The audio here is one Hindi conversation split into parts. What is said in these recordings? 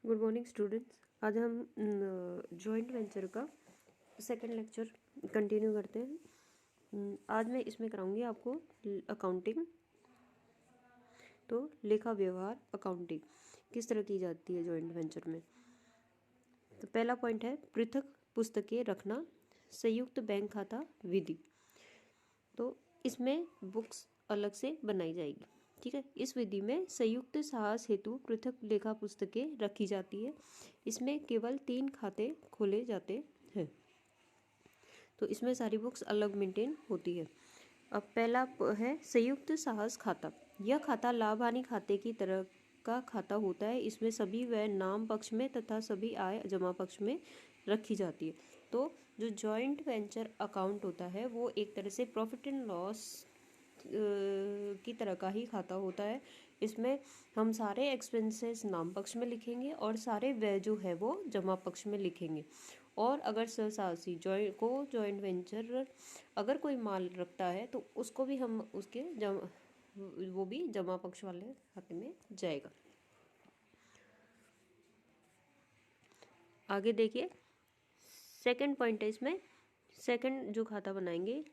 Good morning students. आज हम जॉइंट वेंचर का सेकंड लेक्चर कंटिन्यू करते हैं। आज मैं इसमें कराऊंगी आपको अकाउंटिंग। तो लेखा व्यवहार अकाउंटिंग किस तरह की जाती है जॉइंट वेंचर में। तो पहला पॉइंट है पृथक पुस्तकें रखना, संयुक्त बैंक खाता विधि। तो इसमें बुक्स अलग से बनाई जाएगी, ठीक है। इस विधि में संयुक्त साहस हेतु पृथक लेखा पुस्तकें रखी जाती है। इसमें केवल 3 खाते खोले जाते हैं। तो इसमें सारी बुक्स अलग मेंटेन होती है। अब पहला है संयुक्त साहस खाता। यह खाता लाभ हानि खाते की तरह का खाता होता है। इसमें सभी व्यय नाम पक्ष में तथा सभी आय जमा पक्ष में रखी जाती है। तो जो जॉइंट वेंचर अकाउंट होता है वो एक तरह से प्रॉफिट एंड लॉस की तरह का ही खाता होता है। इसमें हम सारे एक्सपेंसेस नाम पक्ष में लिखेंगे और सारे व्यय जो है वो जमा पक्ष में लिखेंगे। और अगर सहसासी जॉइंट वेंचर अगर कोई माल रखता है तो उसको भी हम उसके वो भी जमा पक्ष वाले खाते में जाएगा। आगे देखिए, सेकंड पॉइंट है इसमें। सेकंड जो खाता बनाएंगे,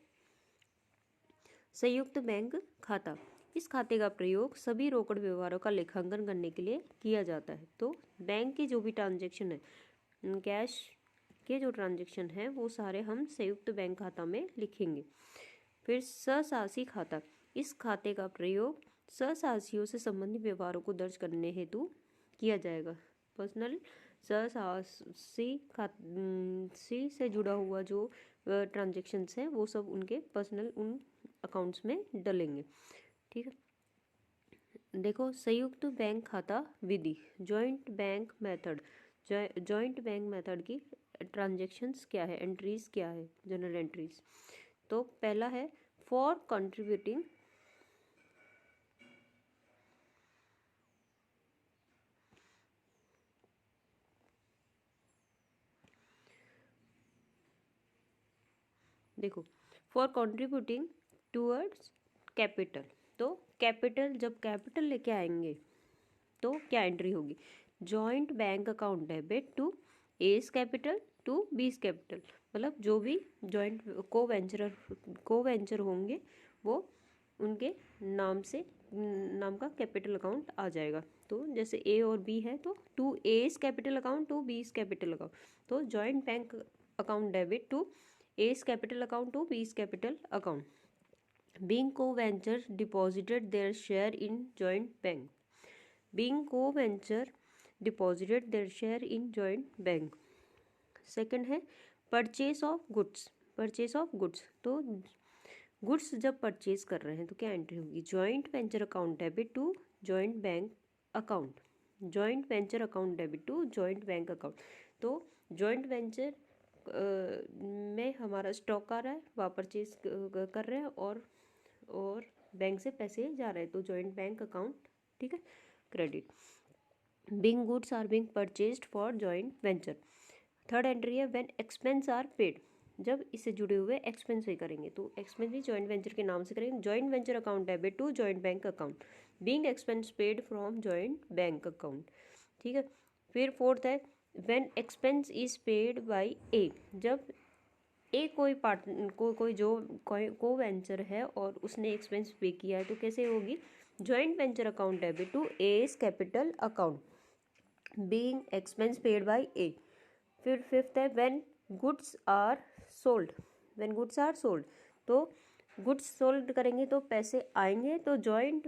संयुक्त बैंक खाता। इस खाते का प्रयोग सभी रोकड़ व्यवहारों का लेखांकन करने के लिए किया जाता है। तो बैंक के जो भी ट्रांजैक्शन है, कैश के जो ट्रांजैक्शन है वो सारे हम संयुक्त बैंक खाता में लिखेंगे। फिर सहसासी खाता। इस खाते का प्रयोग सहसासियों से संबंधित व्यवहारों को दर्ज करने हेतु किया जाएगा। पर्सनल सहसासी से जुड़ा हुआ जो ट्रांजेक्शन्स हैं वो सब उनके पर्सनल उन अकाउंट्स में डलेंगे, ठीक है। देखो, संयुक्त बैंक खाता विधि, joint bank method. Joint bank method की ट्रांजेक्शन्स क्या है, एंट्रीज क्या है, जनरल एंट्रीज। तो पहला है फॉर कंट्रीब्यूटिंग देखो, फॉर कंट्रीब्यूटिंग टूवर्ड्स कैपिटल। तो कैपिटल, जब कैपिटल लेके आएंगे तो क्या एंट्री होगी, joint bank account debit to A's capital to B's capital. मतलब जो भी जॉइंट को वेंचर होंगे वो उनके नाम का कैपिटल अकाउंट आ जाएगा। तो जैसे ए और बी है तो to A's capital account to B's capital account. तो joint bank account debit to A's capital account to B's capital account. Being co-venture deposited their share in joint bank. Being co-venture deposited their share in joint bank. Second है purchase of goods. Purchase of goods, तो गुड्स जब परचेज कर रहे हैं तो क्या एंट्री होगी, joint venture account debit to joint bank account. Joint venture account debit to joint bank account. तो जॉइंट वेंचर में हमारा स्टॉक आ रहा है, वहाँ परचेज कर रहे हैं और बैंक से पैसे जा रहे हैं, तो जॉइंट बैंक अकाउंट, ठीक है, credit. Being goods are being purchased for joint venture. Third entry है व्हेन एक्सपेंस आर पेड। जब इससे जुड़े हुए एक्सपेंस पे करेंगे तो एक्सपेंस भी जॉइंट वेंचर के नाम से करेंगे। Joint venture account debit to joint bank account, being expense paid from joint bank account, ठीक है। फिर फोर्थ है when expense is paid by A. जब ए कोई पार्टनर कोई जो को वेंचर है और उसने एक्सपेंस पे किया है तो कैसे होगी, joint venture account debit to A's capital account, being expense paid by A. फिर फिफ्थ है when goods are sold. When goods are sold, तो गुड्स सोल्ड करेंगे तो पैसे आएंगे, तो joint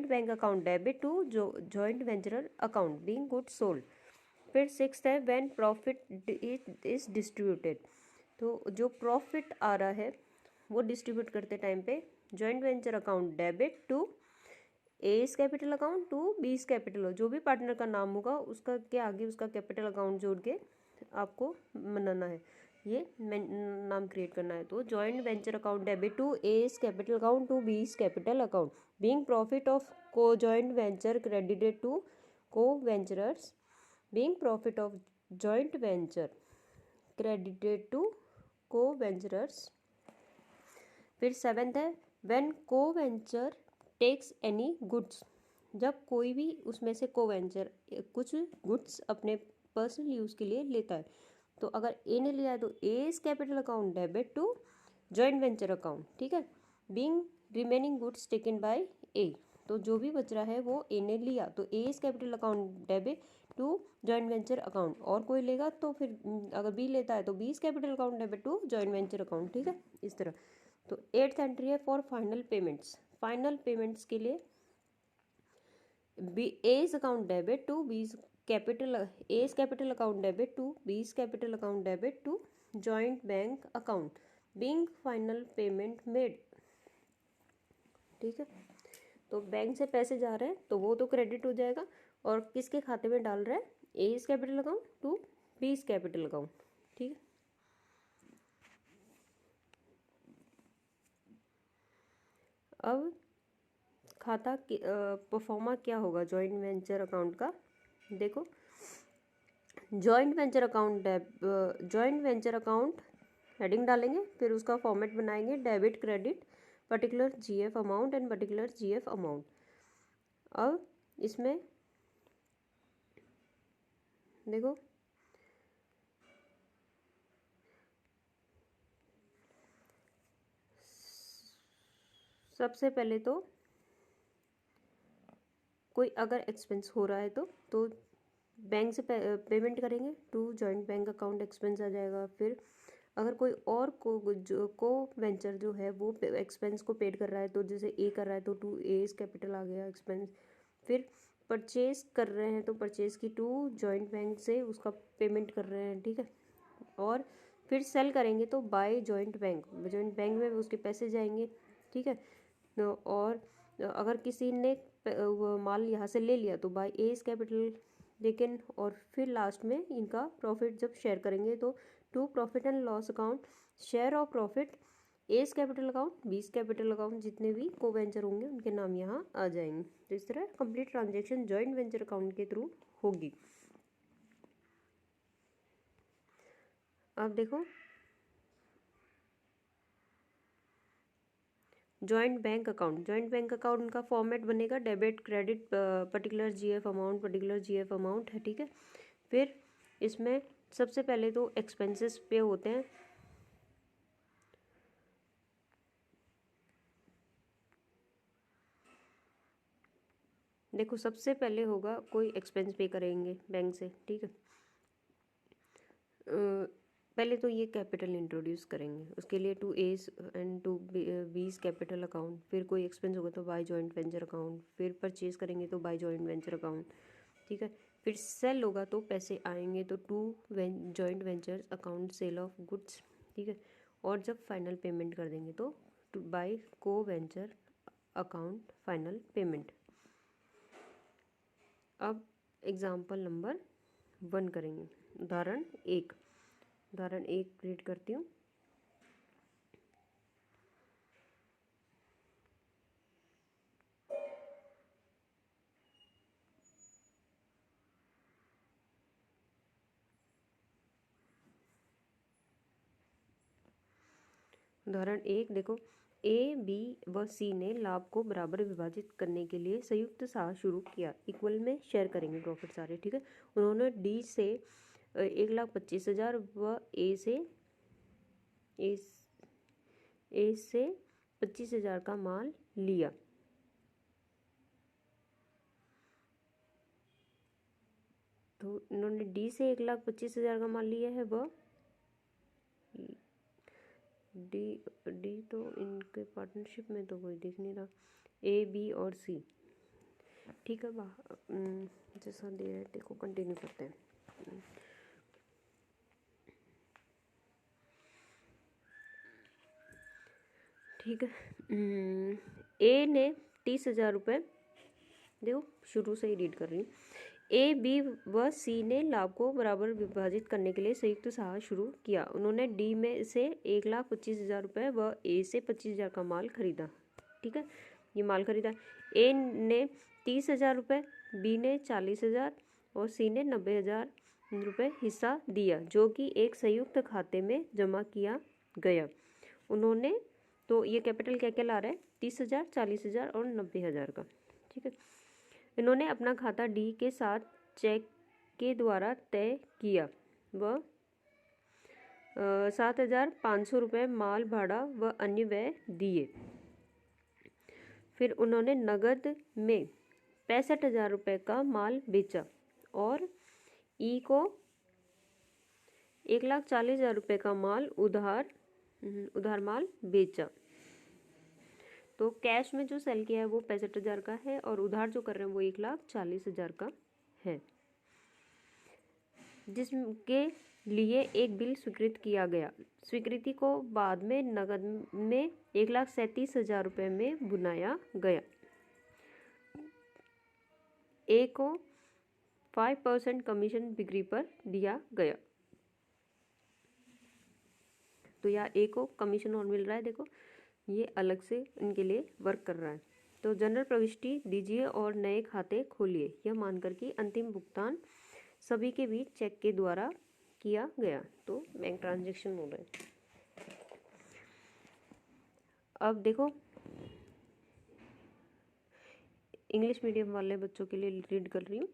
bank account debit to joint venture account, being goods sold. फिर सिक्स्थ है व्हेन प्रॉफिट इज डिस्ट्रीब्यूटेड। तो जो प्रॉफिट आ रहा है वो डिस्ट्रीब्यूट करते टाइम पे joint venture account debit to A's capital account to B's capital. जो भी पार्टनर का नाम होगा उसका के आगे उसका कैपिटल अकाउंट जोड़ के आपको बनाना है, ये नाम क्रिएट करना है। तो joint venture account debit to A's capital account to B's capital account, being profit of को joint venture credited to co-venturers, being profit of joint venture credited to co-venturers. फिर सेवेंथ है when co-venturer takes any goods. जब कोई भी उसमें से कोवेंचर कुछ गुड्स अपने पर्सनल यूज़ के लिए लेता है, तो अगर ए ने लिया है तो ए is capital account debit to joint venture account, ठीक है। Being remaining goods taken by A, तो जो भी बच रहा है वो ए ने लिया तो ए is capital account debit to joint venture account, और कोई लेगा तो फिर अगर बी लेता है तो B is capital account debit to joint venture account, ठीक है, इस तरह। तो 8th एंट्री है for final payments. Final payments के लिए B A is account debit to B is capital, A is capital account debit to B is capital account debit to joint bank account being final payment made, ठीक है। तो बैंक से पैसे जा रहे हैं तो वो तो क्रेडिट हो जाएगा, और किसके खाते में डाल रहा है, ए is capital account to B is capital account, ठीक है। अब खाता परफॉर्मा क्या होगा जॉइंट वेंचर अकाउंट का, देखो। Joint venture account joint venture account heading डालेंगे, फिर उसका फॉर्मेट बनाएंगे debit credit particular GF amount and particular GF amount. अब इसमें देखो सबसे पहले तो कोई अगर एक्सपेंस हो रहा है तो बैंक से पेमेंट करेंगे to joint bank account, expense आ जाएगा। फिर अगर कोई और को वेंचर जो है वो एक्सपेंस को पेड कर रहा है, तो जैसे ए कर रहा है तो टू ए इज कैपिटल आ गया एक्सपेंस। फिर परचेज कर रहे हैं तो परचेज की टू जॉइंट बैंक से उसका पेमेंट कर रहे हैं, ठीक है। और फिर सेल करेंगे तो बाय जॉइंट बैंक में उसके पैसे जाएंगे, ठीक है। और अगर किसी ने वो माल यहाँ से ले लिया तो बाय ए इज कैपिटल, लेकिन और फिर लास्ट में इनका प्रॉफिट जब शेयर करेंगे तो to profit and loss account share of profit A is capital account B is capital account, जितने भी को वेंचर होंगे उनके नाम यहाँ आ जाएंगे। तो इस तरह complete transaction joint venture account के थ्रू होगी। अब देखो जॉइंट बैंक अकाउंट का फॉर्मेट बनेगा debit credit particular GF amount है, ठीक है। फिर इसमें सबसे पहले तो एक्सपेंसेस पे होते हैं, देखो सबसे पहले होगा कोई एक्सपेंस पे करेंगे बैंक से, ठीक है। पहले तो ये कैपिटल इंट्रोड्यूस करेंगे, उसके लिए to A's and to B's capital account. फिर कोई एक्सपेंस होगा तो बाय जॉइंट वेंचर अकाउंट, फिर परचेज करेंगे तो बाय जॉइंट वेंचर अकाउंट, ठीक है। फिर सेल होगा तो पैसे आएंगे तो to joint venture account sale of goods, ठीक है। और जब फाइनल पेमेंट कर देंगे तो टू बाय को वेंचर अकाउंट फाइनल पेमेंट। अब एग्जाम्पल नंबर 1 करेंगे, उदाहरण 1 रीड करती हूँ। उदाहरण 1 देखो, ए बी व सी ने लाभ को बराबर विभाजित करने के लिए संयुक्त साह शुरू किया। इक्वल में शेयर करेंगे प्रॉफिट सारे, ठीक है। उन्होंने डी से 1,25,000 व ए से 25,000 का माल लिया। तो इन्होंने डी से 1,25,000 का माल लिया है, वह डी तो इनके पार्टनरशिप में तो कोई दिख नहीं रहा, ए बी और सी, ठीक है। जैसा दे रहे देखो कंटिन्यू करते हैं। ठीक है, ए ने 30,000 रुपये, देखो शुरू से ही रीड कर रही हूँ। ए बी व सी ने लाभ को बराबर विभाजित करने के लिए संयुक्त साह शुरू किया। उन्होंने डी में से 1,25,000 रुपये व ए से 25,000 का माल खरीदा, ठीक है। ये माल खरीदा, ए ने 30,000 रुपये, बी ने 40,000 और सी ने 90,000 रुपये हिस्सा दिया, जो कि एक संयुक्त खाते में जमा किया गया। उन्होंने तो ये कैपिटल क्या क्या ला रहा है, 30,000, 40,000 और 90,000 का, ठीक है। इन्होंने अपना खाता डी के साथ चेक के द्वारा तय किया व 7,500 रुपये माल भाड़ा व अन्य व्यय दिए। फिर उन्होंने नगद में 65,000 रुपये का माल बेचा और ई को 1,40,000 रुपये का माल उधार माल बेचा। तो कैश में जो सेल किया है वो 65,000 का है और उधार जो कर रहे हैं वो 1,40,000 का है, जिसके लिए एक बिल स्वीकृत किया गया। स्वीकृति को बाद में नगद में 1,37,000 रुपये में बुनाया गया। ए को 5% कमीशन बिक्री पर दिया गया। तो यहाँ ए को कमीशन और मिल रहा है, देखो ये अलग से इनके लिए वर्क कर रहा है। तो जनरल प्रविष्टि दीजिए और नए खाते खोलिए, यह मानकर कि अंतिम भुगतान सभी के बीच चेक के द्वारा किया गया। तो बैंक ट्रांजैक्शन हो रहा है। अब देखो इंग्लिश मीडियम वाले बच्चों के लिए रीड कर रही हूँ।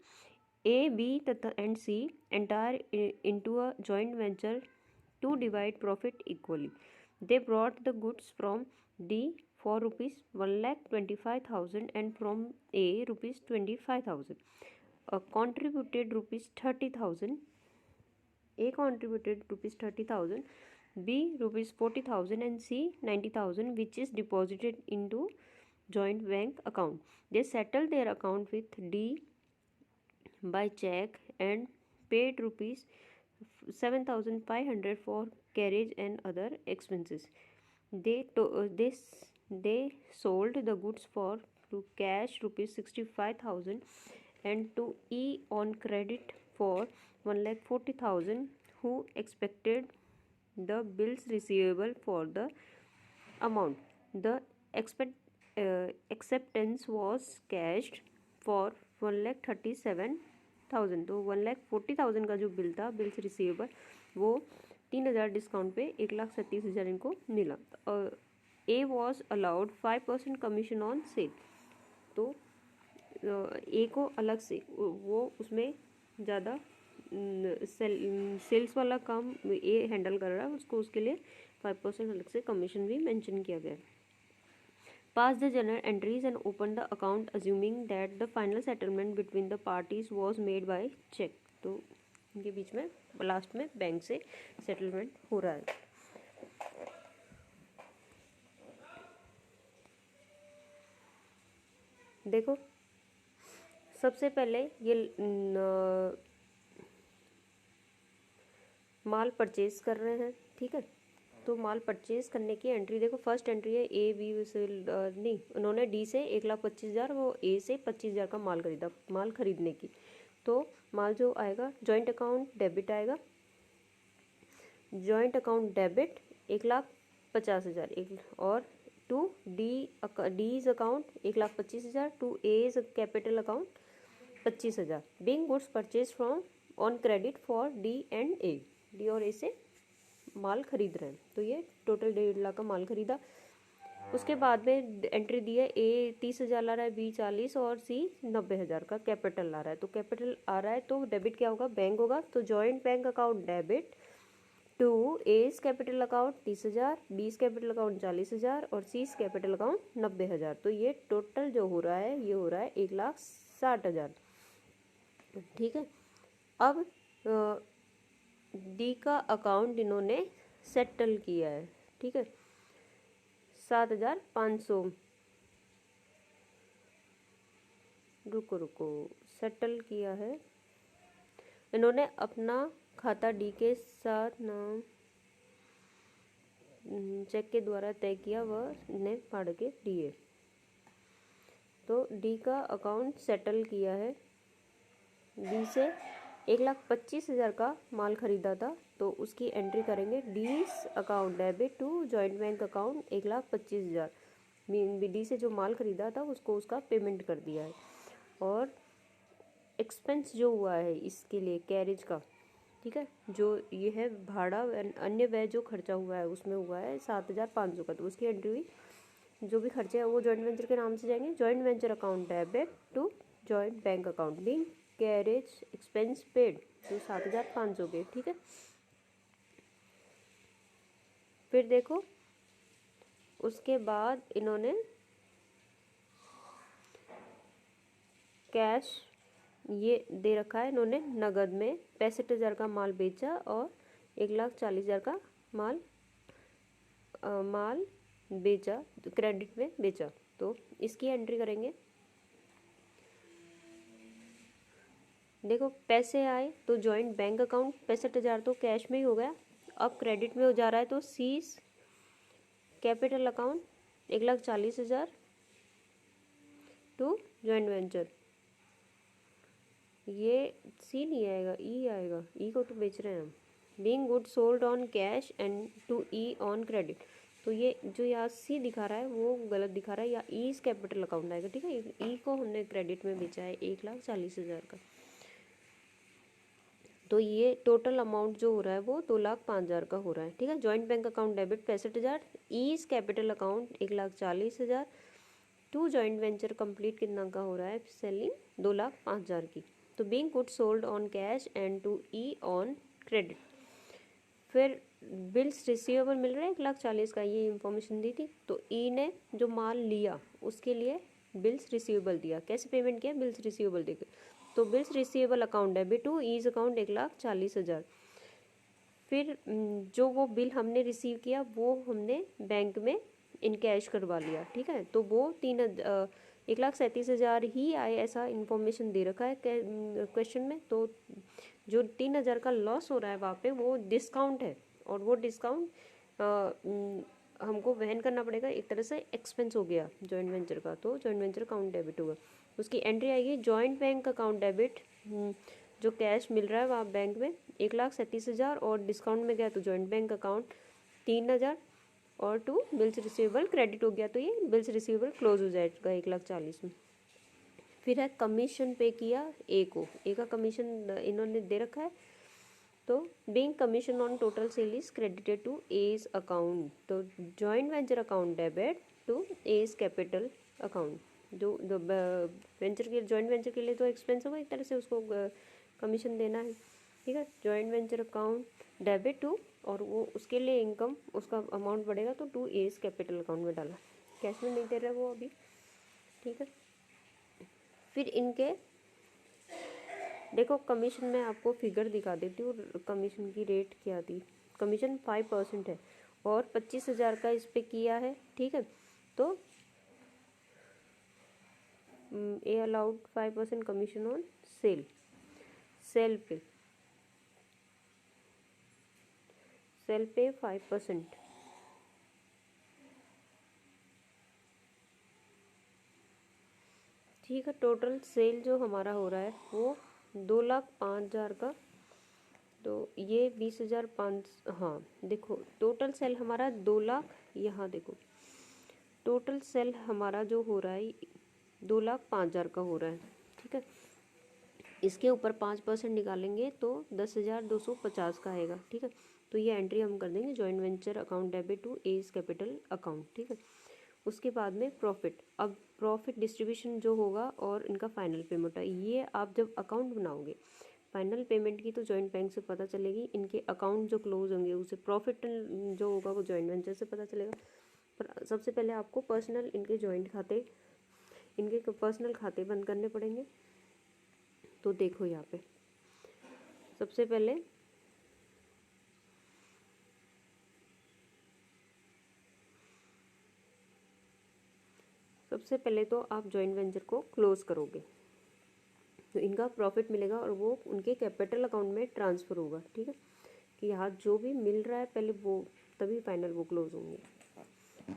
ए बी तथा and C entire into a joint venture to divide profit equally. They brought the goods from D for rupees 1,25,000 and from A rupees 25,000. Contributed rupees 30,000. A contributed rupees 30,000, B rupees 40,000 and C 90,000, which is deposited into joint bank account. They settled their account with D by check and paid rupees 7,500 for carriage and other expenses. They sold the goods for cash rupees 65,000 and to E on credit for 1,40,000, who expected the bills receivable for the amount. The acceptance was cashed for 1,37,000। तो 1,40,000 का जो बिल था, बिल्स रिसीवेबल, वो 3,000 डिस्काउंट पे 1,37,000 इनको मिला। ए was allowed 5% commission on cell. तो ए को अलग से वो उसमें ज़्यादा सेल्स वाला काम ए हैंडल कर रहा है, उसको उसके लिए 5% अलग से कमीशन भी मेंशन किया गया है। Pass the journal entries and open the account assuming that the final settlement between the parties was made by check। तो इनके बीच में लास्ट में बैंक से सेटलमेंट हो रहा है। देखो सबसे पहले ये माल परचेज कर रहे हैं, ठीक है। तो माल परचेज करने की एंट्री देखो, फर्स्ट एंट्री है ए बी से नहीं, उन्होंने डी से 1,25,000, वो ए से 25,000 का माल खरीदा, माल खरीदने की। तो माल जो आएगा जॉइंट अकाउंट डेबिट आएगा, जॉइंट अकाउंट डेबिट 1,50,000 और to D's account 1,25,000, to A's capital account 25,000। Being goods purchase from on credit for D and A, D और ए से माल खरीद रहे हैं। तो ये टोटल 1.5 लाख का माल खरीदा। उसके बाद में एंट्री दी है, ए 30,000 ला रहा है, बी 40 और सी 90,000 का कैपिटल ला रहा है। तो कैपिटल आ रहा है तो डेबिट क्या होगा, बैंक होगा। तो joint bank account debit to A's capital account 30,000, B's capital account 40,000 और सीज कैपिटल अकाउंट 90,000। तो ये टोटल जो हो रहा है ये हो रहा है 1,60,000, ठीक है। अब डी का अकाउंट इन्होंने सेटल किया है, ठीक है, 7,500, रुको सेटल किया है इन्होंने अपना खाता डी के साथ नाम चेक के द्वारा तय किया, वह ने फाड़ के दिए। तो डी का अकाउंट सेटल किया है, डी से 1,25,000 का माल खरीदा था, तो उसकी एंट्री करेंगे D's account debit to joint bank account 1,25,000। D से जो माल खरीदा था उसको उसका पेमेंट कर दिया है। और एक्सपेंस जो हुआ है इसके लिए कैरेज का, ठीक है, जो ये है भाड़ा अन्य व्यय जो खर्चा हुआ है उसमें हुआ है 7,500 का। तो उसकी एंट्री हुई, जो भी खर्चे हैं वो जॉइंट वेंचर के नाम से जाएंगे, joint venture account debit to joint bank account being carriage expense paid, तो 7,500 के, ठीक है। फिर देखो उसके बाद इन्होंने कैश ये दे रखा है, इन्होंने नगद में 65,000 का माल बेचा और 1,40,000 का माल बेचा, क्रेडिट में बेचा, तो इसकी एंट्री करेंगे। देखो पैसे आए तो जॉइंट बैंक अकाउंट 65,000 तो कैश में ही हो गया, अब क्रेडिट में हो जा रहा है तो C's capital account 1,40,000 to joint venture, ये सी नहीं आएगा, ई आएगा, ई को तो बेच रहे हैं हम। Being good sold on cash and to E on credit, तो ये जो यहाँ सी दिखा रहा है वो गलत दिखा रहा है, या ई कैपिटल अकाउंट आएगा, ठीक है। ई को हमने क्रेडिट में बेचा है 1,40,000 का, तो ये टोटल अमाउंट जो हो रहा है वो 2,05,000 का हो रहा है, ठीक है। Joint bank account debit 65,000, E's capital account 1,40,000 to joint venture complete कितना का हो रहा है, सेलिंग 2,05,000 की, तो being good sold on cash and to E on credit. फिर बिल्स रिसीवेबल मिल रहा है 1,40,000 का, ये इंफॉर्मेशन दी थी, तो ई ने जो माल लिया उसके लिए बिल्स रिसीवेबल दिया, कैसे पेमेंट किया, बिल्स रिसीवेबल देकर, तो bills receivable account debit to E's account 1,40,000। फिर जो वो बिल हमने रिसीव किया वो हमने बैंक में इन कैश करवा लिया, ठीक है, तो वो 1,37,000 ही आए, ऐसा इन्फॉर्मेशन दे रखा है क्वेश्चन में, तो जो 3,000 का लॉस हो रहा है वहाँ पे वो डिस्काउंट है, और वो डिस्काउंट हमको वहन करना पड़ेगा, एक तरह से एक्सपेंस हो गया जॉइंट वेंचर का, तो जॉइंट वेंचर अकाउंट डेबिट होगा, उसकी एंट्री आएगी जॉइंट बैंक अकाउंट डेबिट, जो कैश मिल रहा है वहाँ बैंक में 1,37,000 और डिस्काउंट में गया तो जॉइंट बैंक अकाउंट 3,000 और टू बिल्स रिसीवेबल क्रेडिट हो गया, तो ये बिल्स रिसीवेबल क्लोज हो जाएगा 1,40,000 में। फिर है कमीशन पे किया ए को, ए का कमीशन इन्होंने दे रखा है, तो being commission on total sale is credited to A's account, तो joint venture account debit to A's capital account, जो वेंचर के जॉइंट वेंचर के लिए तो एक्सपेंस होगा एक तरह से, उसको कमीशन देना है, ठीक है। Joint venture account debit to, और वो उसके लिए इनकम उसका अमाउंट बढ़ेगा तो टू एज कैपिटल अकाउंट में डाला, कैश में नहीं दे रहा वो अभी, ठीक है। फिर इनके देखो कमीशन में आपको फिगर दिखा देती हूँ, कमीशन की रेट क्या थी, कमीशन 5% है और 25,000 का इस पे किया है, ठीक है, तो A allowed 5% commission on sale, sale पे 5%, ठीक है। टोटल सेल जो हमारा हो रहा है वो 2,05,000 का, तो ये 20,500, हाँ देखो टोटल सेल हमारा 2,00,000, यहाँ देखो टोटल सेल हमारा जो हो रहा है 2,05,000 का हो रहा है, ठीक है। इसके ऊपर 5% निकालेंगे तो 10,250 का आएगा, ठीक है, तो ये एंट्री हम कर देंगे joint venture account debit to A's capital account, ठीक है। उसके बाद में प्रॉफिट, अब प्रॉफिट डिस्ट्रीब्यूशन जो होगा और इनका फाइनल पेमेंट है, ये आप जब अकाउंट बनाओगे फाइनल पेमेंट की तो जॉइंट बैंक से पता चलेगी, इनके अकाउंट जो क्लोज होंगे उसे प्रॉफिट जो होगा वो जॉइंट वेंचर से पता चलेगा। पर सबसे पहले आपको पर्सनल इनके जॉइंट खाते, इनके पर्सनल खाते बंद करने पड़ेंगे, तो देखो यहाँ पे सबसे पहले तो आप जॉइंट वेंचर को क्लोज करोगे तो इनका प्रॉफिट मिलेगा और वो उनके कैपिटल अकाउंट में ट्रांसफ़र होगा, ठीक है, कि यहाँ जो भी मिल रहा है पहले वो तभी फाइनल वो क्लोज होंगे,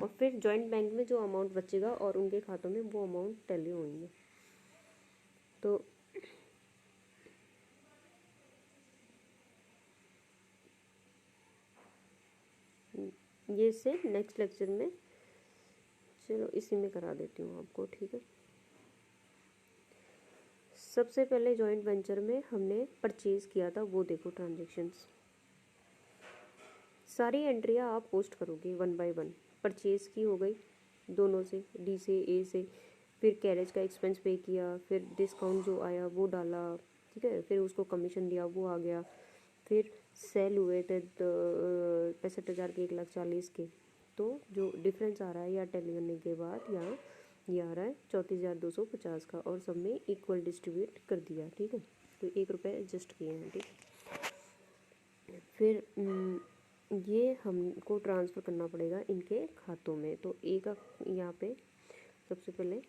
और फिर जॉइंट बैंक में जो अमाउंट बचेगा और उनके खातों में वो अमाउंट टैली होंगे, तो ये से नेक्स्ट लेक्चर में, चलो इसी में करा देती हूँ आपको, ठीक है। सबसे पहले जॉइंट वेंचर में हमने परचेज़ किया था, वो देखो ट्रांजेक्शन्स, सारी एंट्रियाँ आप पोस्ट करोगे 1 बाय 1, परचेज़ की हो गई दोनों से, डी से ए से, फिर कैरेज का एक्सपेंस पे किया, फिर डिस्काउंट जो आया वो डाला, ठीक है, फिर उसको कमीशन दिया वो आ गया, फिर सेल हुए थे 65,000 के 1,40,000 के, तो जो डिफरेंस आ रहा है या टैली करने के बाद यहाँ ये आ रहा है 34,250 का, और सब में इक्वल डिस्ट्रीब्यूट कर दिया, ठीक है। तो 1 रुपये एडजस्ट किए हैं, ठीक है। फिर ये हमको ट्रांसफ़र करना पड़ेगा इनके खातों में। तो ए का यहाँ पे सबसे पहले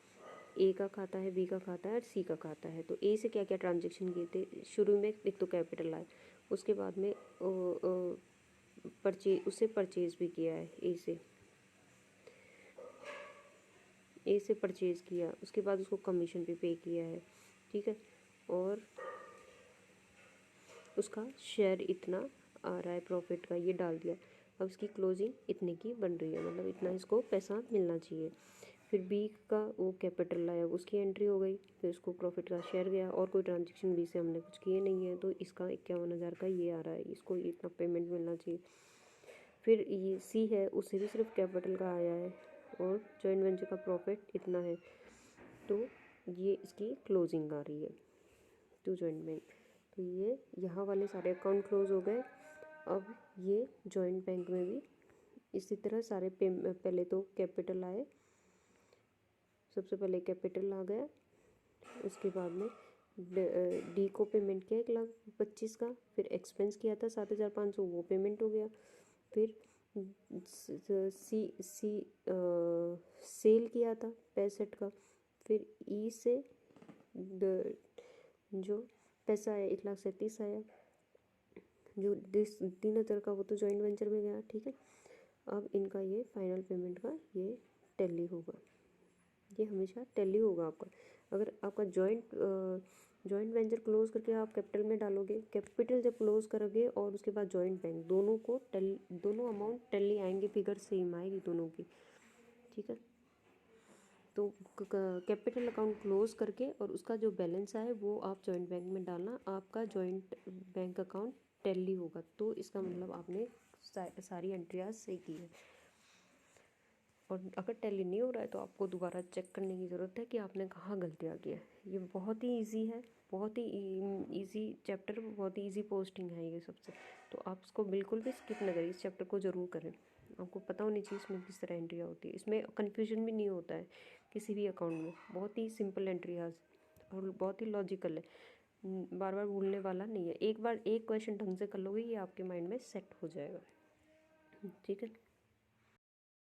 ए का खाता है, बी का खाता है और सी का खाता है। तो ए से क्या क्या ट्रांजेक्शन किए थे शुरू में, एक तो कैपिटल आए, उसके बाद में उससे परचेज़ भी किया है, ए से परचेज़ किया, उसके बाद उसको कमीशन भी पे किया है, ठीक है, और उसका शेयर इतना आ रहा है प्रॉफिट का, ये डाल दिया। अब इसकी क्लोजिंग इतने की बन रही है, मतलब इतना इसको पैसा मिलना चाहिए। फिर बी का वो कैपिटल लाया, उसकी एंट्री हो गई, फिर उसको प्रॉफिट का शेयर गया, और कोई ट्रांजेक्शन बी से हमने कुछ किए नहीं है, तो इसका 51,000 का ये आ रहा है, इसको इतना पेमेंट मिलना चाहिए। फिर ये सी है, उससे भी सिर्फ कैपिटल का आया है और जॉइंट वेंचर का प्रॉफिट इतना है, तो ये इसकी क्लोजिंग आ रही है टू जॉइंट बैंक। तो ये यहाँ वाले सारे अकाउंट क्लोज हो गए। अब ये जॉइंट बैंक में भी इसी तरह सारे पहले तो कैपिटल आए, सबसे पहले कैपिटल आ गया, उसके बाद में डी को पेमेंट किया 1,25,000 का, फिर एक्सपेंस किया था 7,500, वो पेमेंट हो गया। फिर सेल किया था 65 का, फिर ई से जो पैसा आया 1,37,000 आया, जो 3,000 का वो तो जॉइंट वेंचर में गया, ठीक है। अब इनका ये फाइनल पेमेंट का ये टैली होगा, ये हमेशा टैली होगा आपका। अगर आपका जॉइंट वेंचर क्लोज करके आप कैपिटल में डालोगे, कैपिटल जब क्लोज करोगे और उसके बाद जॉइंट बैंक, दोनों को दोनों अमाउंट टैली आएंगे, फिगर सेम आएगी दोनों की, ठीक है। तो कैपिटल अकाउंट क्लोज करके और उसका जो बैलेंस आए वो आप जॉइंट बैंक में डालना, आपका जॉइंट बैंक अकाउंट टैली होगा। तो इसका मतलब आपने सारी एंट्रियाज सही की है। और अगर टैली नहीं हो रहा है तो आपको दोबारा चेक करने की ज़रूरत है कि आपने कहाँ गलतियाँ की है। ये बहुत ही इजी है, बहुत ही इजी चैप्टर, बहुत ही इजी पोस्टिंग है ये सबसे। तो आप इसको बिल्कुल भी स्किप ना करें, इस चैप्टर को ज़रूर करें। आपको पता होनी चाहिए इसमें किस तरह एंट्रियाँ होती है, इसमें कन्फ्यूजन भी नहीं होता है किसी भी अकाउंट में, बहुत ही सिंपल एंट्रियाज और बहुत ही लॉजिकल है, बार बार भूलने वाला नहीं है। एक बार एक क्वेश्चन ढंग से कर लोगे ये आपके माइंड में सेट हो जाएगा, ठीक है।